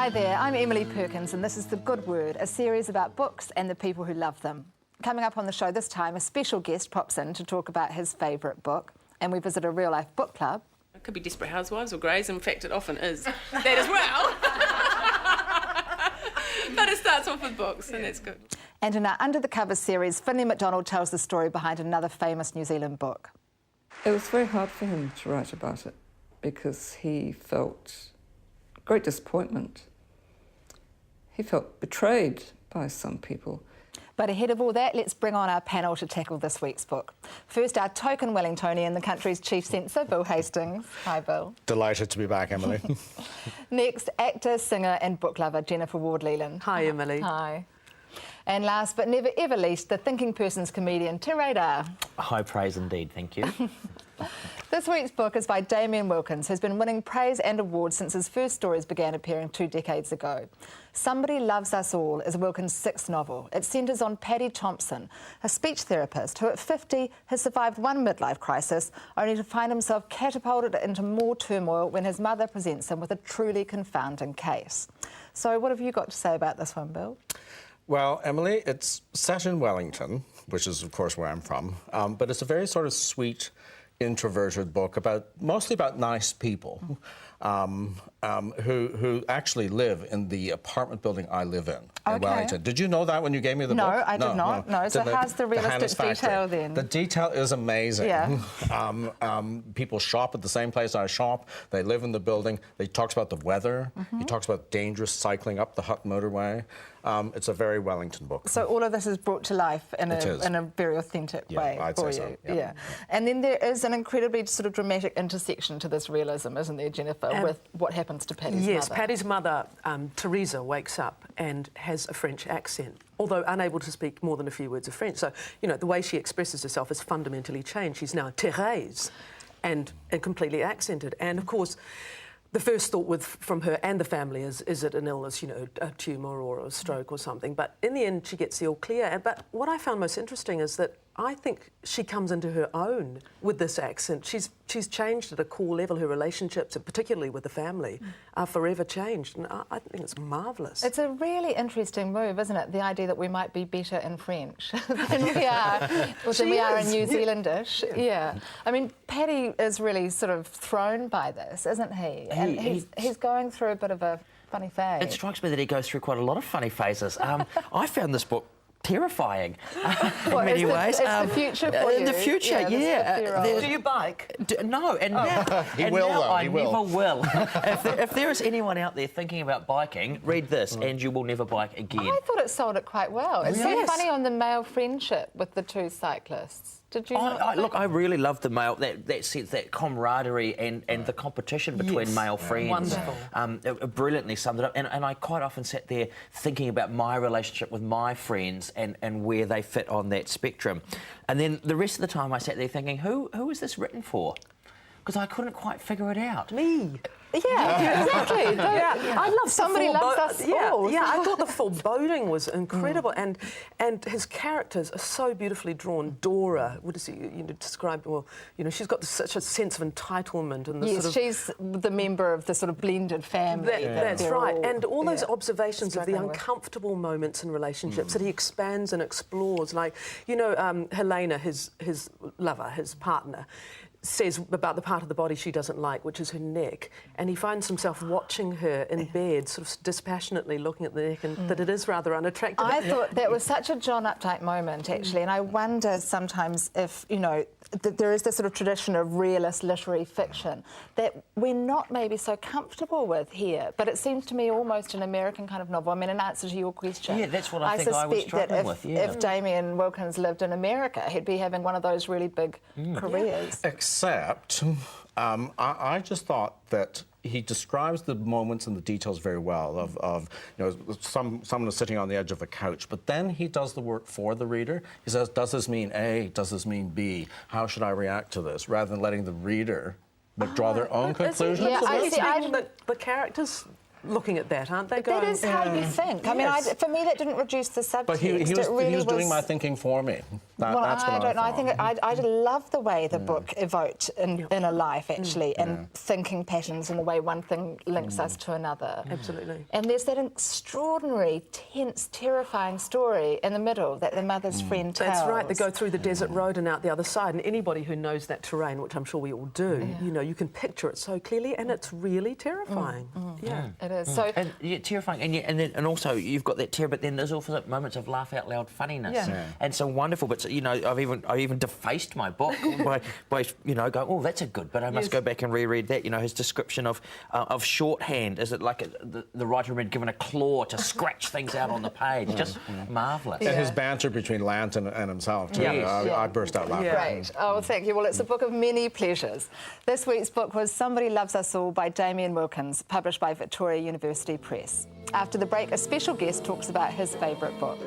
Hi there, I'm Emily Perkins and this is The Good Word, a series about books and the people who love them. Coming up on the show this time, a special guest pops in to talk about his favourite book, and we visit a real-life book club. It could be Desperate Housewives or Grey's, in fact it often is that as well. But it starts off with books, and that's good. And in our Under the Covers series, Finlay MacDonald tells the story behind another famous New Zealand book. It was very hard for him to write about it because he felt great disappointment. He felt betrayed by some people. But ahead of all that, let's bring on our panel to tackle this week's book. First, our token Wellingtonian, the country's chief censor, Bill Hastings. Hi, Bill. Delighted to be back, Emily. Next, actor, singer and book lover, Jennifer Ward-Leland. Hi, Emily. Hi. And last but never ever least, the thinking person's comedian, Tim Radar. High praise indeed, thank you. This week's book is by Damian Wilkins, who's been winning praise and awards since his first stories began appearing 2 decades ago. Somebody Loves Us All is Wilkins' 6th novel. It centres on Paddy Thompson, a speech therapist who at 50 has survived one midlife crisis, only to find himself catapulted into more turmoil when his mother presents him with a truly confounding case. So what have you got to say about this one, Bill? Well, Emily, it's set in Wellington, which is, of course, where I'm from, but it's a very sort of sweet, introverted book mostly about nice people who actually live in the apartment building I live in Wellington. Did you know that when you gave me the book? No, I did not. No. So how's the realistic detail then? The detail is amazing. Yeah. People shop at the same place I shop. They live in the building. He talks about the weather. He talks about dangerous cycling up the Hutt motorway. It's a very Wellington book. So all of this is brought to life in a very authentic way I'd for say you. So, yeah. And then there is an incredibly sort of dramatic intersection to this realism, isn't there, Jennifer, with what happens to Paddy's mother? Yes, Paddy's mother, Teresa, wakes up and has a French accent, although unable to speak more than a few words of French. So, you know, the way she expresses herself has fundamentally changed. She's now Thérèse and completely accented. And, of course, the first thought from her and the family is it an illness, you know, a tumour or a stroke or something? But in the end, she gets the all clear. But what I found most interesting is that I think she comes into her own with this accent. She's changed at a core level. Her relationships, particularly with the family, are forever changed. And I think it's marvellous. It's a really interesting move, isn't it? The idea that we might be better in French than we are, in New Zealandish. Yeah. I mean, Paddy is really sort of thrown by this, isn't he? And he's going through a bit of a funny phase. It strikes me that he goes through quite a lot of funny phases. I found this book terrifying in many ways. It's the future for you. In the future, yeah. Do you bike? No, and now, He will, though. I He never will. will. If there is anyone out there thinking about biking, read this and you will never bike again. I thought it sold it quite well. It's so Yes. funny on the male friendship with the 2 cyclists. Did you not Look, I really love the male, that sense, that camaraderie and the competition between male friends. Wonderful. It brilliantly summed it up. And I quite often sat there thinking about my relationship with my friends and where they fit on that spectrum. And then the rest of the time I sat there thinking, who is this written for? Because I couldn't quite figure it out. Me. Yeah, exactly. I love Somebody Loves Us All. Yeah, I thought the foreboding was incredible, and his characters are so beautifully drawn. Dora, what is he described? Well, you know, she's got such a sense of entitlement and She's the member of the sort of blended family. That's right, and all those observations of the struggling with. uncomfortable moments in relationships that he expands and explores, like Helena, his lover, his partner, says about the part of the body she doesn't like, which is her neck, and he finds himself watching her in bed, sort of dispassionately looking at the neck, and that it is rather unattractive. I thought that was such a John Updike moment, actually, and I wonder sometimes if, you know, there is this sort of tradition of realist literary fiction that we're not maybe so comfortable with here, but it seems to me almost an American kind of novel. I mean, in answer to your question, Yeah, that's what I think I was struggling with, yeah. If Damian Wilkins lived in America, he'd be having one of those really big careers. Except, I just thought that he describes the moments and the details very well of you know, someone is sitting on the edge of a couch, but then he does the work for the reader. He says, does this mean A? Does this mean B? How should I react to this? Rather than letting the reader draw their own conclusions. Yeah, I think that the characters looking at that, aren't they? That is how you think. I mean, Yes. for me, that didn't reduce the subtext. But he was doing my thinking for me. Well, That's what I don't know. I think thought. I love the way the book evoked inner life, actually, and thinking patterns and the way one thing links us to another. Absolutely. And there's that extraordinary, tense, terrifying story in the middle that the mother's friend tells. That's right. They go through the desert road and out the other side. And anybody who knows that terrain, which I'm sure we all do, you know, you can picture it so clearly, and it's really terrifying. Yeah. It is. So, And yeah, terrifying, and also you've got that terror, but then there's also moments of laugh out loud funniness, and so wonderful. But you know, I even defaced my book by you know going, oh, that's a good, but I must go back and reread that. You know, his description of shorthand, is it like the writer had given a claw to scratch things out on the page? Just marvellous. And his banter between Lanton and himself, too. Yes. I burst out laughing. Great. Oh, well, thank you. Well, it's a book of many pleasures. This week's book was Somebody Loves Us All by Damian Wilkins, published by Victoria University Press. After the break, a special guest talks about his favourite book.